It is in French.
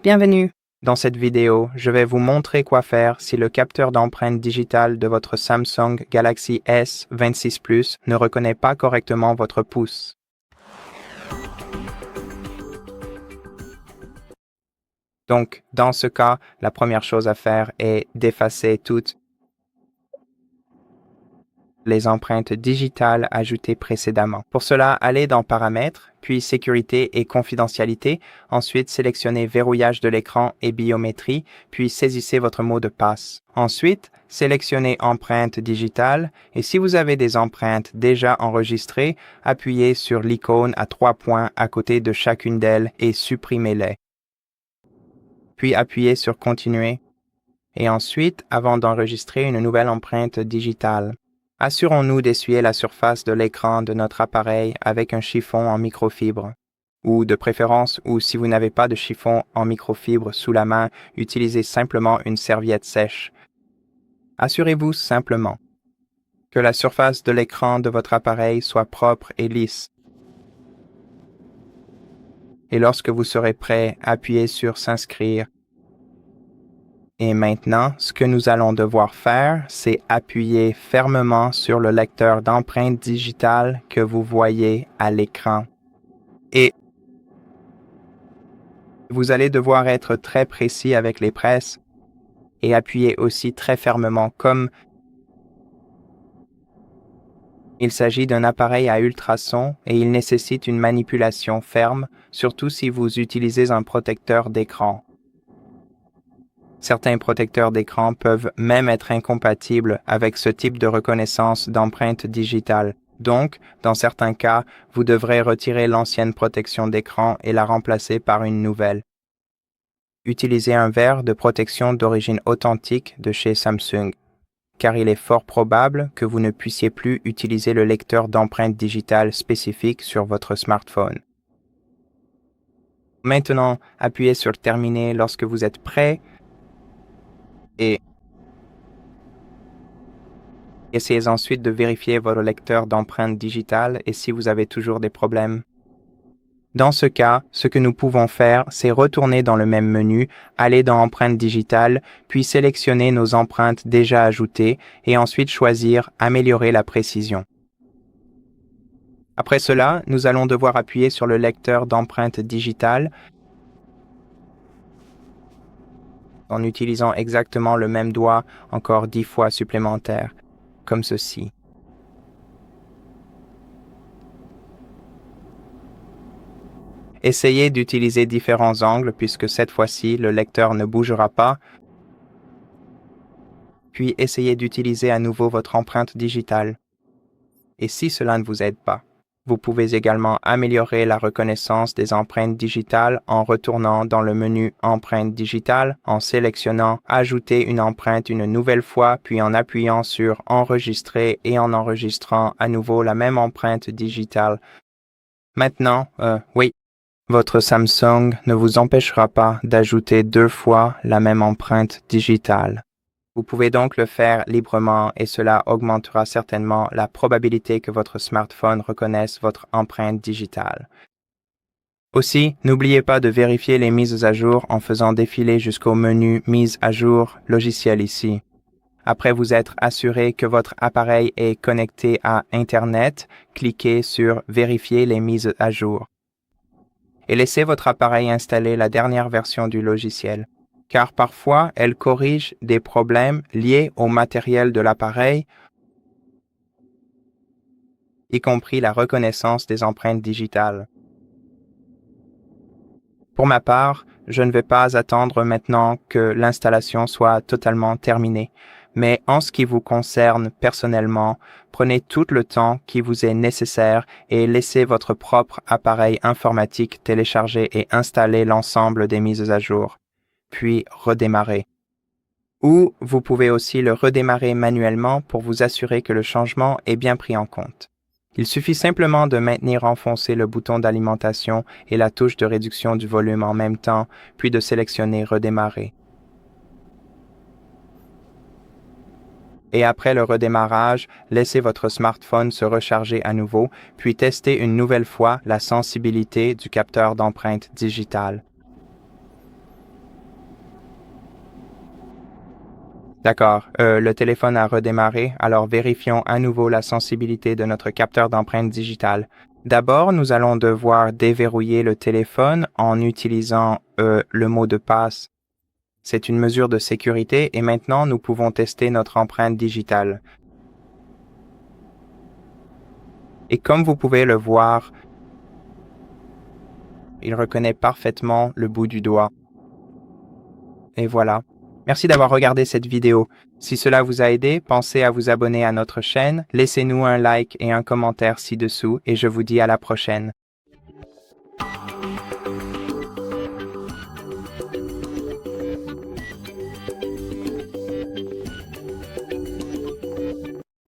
Bienvenue. Dans cette vidéo, je vais vous montrer quoi faire si le capteur d'empreinte digitale de votre Samsung Galaxy S26 Plus ne reconnaît pas correctement votre pouce. Donc, dans ce cas, la première chose à faire est d'effacer toutes les empreintes digitales ajoutées précédemment. Pour cela, allez dans Paramètres, puis Sécurité et confidentialité. Ensuite, sélectionnez Verrouillage de l'écran et biométrie, puis saisissez votre mot de passe. Ensuite, sélectionnez Empreintes digitales et si vous avez des empreintes déjà enregistrées, appuyez sur l'icône à 3 points à côté de chacune d'elles et supprimez-les. Puis appuyez sur Continuer. Et ensuite, avant d'enregistrer une nouvelle empreinte digitale, assurons-nous d'essuyer la surface de l'écran de notre appareil avec un chiffon en microfibre. Ou de préférence, ou si vous n'avez pas de chiffon en microfibre sous la main, utilisez simplement une serviette sèche. Assurez-vous simplement que la surface de l'écran de votre appareil soit propre et lisse. Et lorsque vous serez prêt, appuyez sur S'inscrire. Et maintenant, ce que nous allons devoir faire, c'est appuyer fermement sur le lecteur d'empreintes digitales que vous voyez à l'écran. Et vous allez devoir être très précis avec les presses et appuyer aussi très fermement comme il s'agit d'un appareil à ultrasons et il nécessite une manipulation ferme, surtout si vous utilisez un protecteur d'écran. Certains protecteurs d'écran peuvent même être incompatibles avec ce type de reconnaissance d'empreinte digitale. Donc, dans certains cas, vous devrez retirer l'ancienne protection d'écran et la remplacer par une nouvelle. Utilisez un verre de protection d'origine authentique de chez Samsung, car il est fort probable que vous ne puissiez plus utiliser le lecteur d'empreinte digitale spécifique sur votre smartphone. Maintenant, appuyez sur Terminer lorsque vous êtes prêt et essayez ensuite de vérifier votre lecteur d'empreinte digitale et si vous avez toujours des problèmes. Dans ce cas, ce que nous pouvons faire, c'est retourner dans le même menu, aller dans Empreintes digitales, puis sélectionner nos empreintes déjà ajoutées et ensuite choisir Améliorer la précision. Après cela, nous allons devoir appuyer sur le lecteur d'empreintes digitales en utilisant exactement le même doigt encore 10 fois supplémentaire, comme ceci. Essayez d'utiliser différents angles puisque cette fois-ci, le lecteur ne bougera pas. Puis essayez d'utiliser à nouveau votre empreinte digitale. Et si cela ne vous aide pas, vous pouvez également améliorer la reconnaissance des empreintes digitales en retournant dans le menu Empreintes digitales, en sélectionnant Ajouter une empreinte une nouvelle fois, puis en appuyant sur Enregistrer et en enregistrant à nouveau la même empreinte digitale. Maintenant, oui, votre Samsung ne vous empêchera pas d'ajouter 2 fois la même empreinte digitale. Vous pouvez donc le faire librement et cela augmentera certainement la probabilité que votre smartphone reconnaisse votre empreinte digitale. Aussi, n'oubliez pas de vérifier les mises à jour en faisant défiler jusqu'au menu Mise à jour logiciel ici. Après vous être assuré que votre appareil est connecté à Internet, cliquez sur Vérifier les mises à jour. Et laissez votre appareil installer la dernière version du logiciel, car parfois elle corrige des problèmes liés au matériel de l'appareil, y compris la reconnaissance des empreintes digitales. Pour ma part, je ne vais pas attendre maintenant que l'installation soit totalement terminée, mais en ce qui vous concerne personnellement, prenez tout le temps qui vous est nécessaire et laissez votre propre appareil informatique télécharger et installer l'ensemble des mises à jour, puis redémarrer. Ou vous pouvez aussi le redémarrer manuellement pour vous assurer que le changement est bien pris en compte. Il suffit simplement de maintenir enfoncé le bouton d'alimentation et la touche de réduction du volume en même temps, puis de sélectionner Redémarrer. Et après le redémarrage, laissez votre smartphone se recharger à nouveau, puis testez une nouvelle fois la sensibilité du capteur d'empreinte digitale. D'accord, le téléphone a redémarré, alors vérifions à nouveau la sensibilité de notre capteur d'empreinte digitale. D'abord, nous allons devoir déverrouiller le téléphone en utilisant le mot de passe. C'est une mesure de sécurité et maintenant nous pouvons tester notre empreinte digitale. Et comme vous pouvez le voir, il reconnaît parfaitement le bout du doigt. Et voilà. Merci d'avoir regardé cette vidéo. Si cela vous a aidé, pensez à vous abonner à notre chaîne, laissez-nous un like et un commentaire ci-dessous et je vous dis à la prochaine.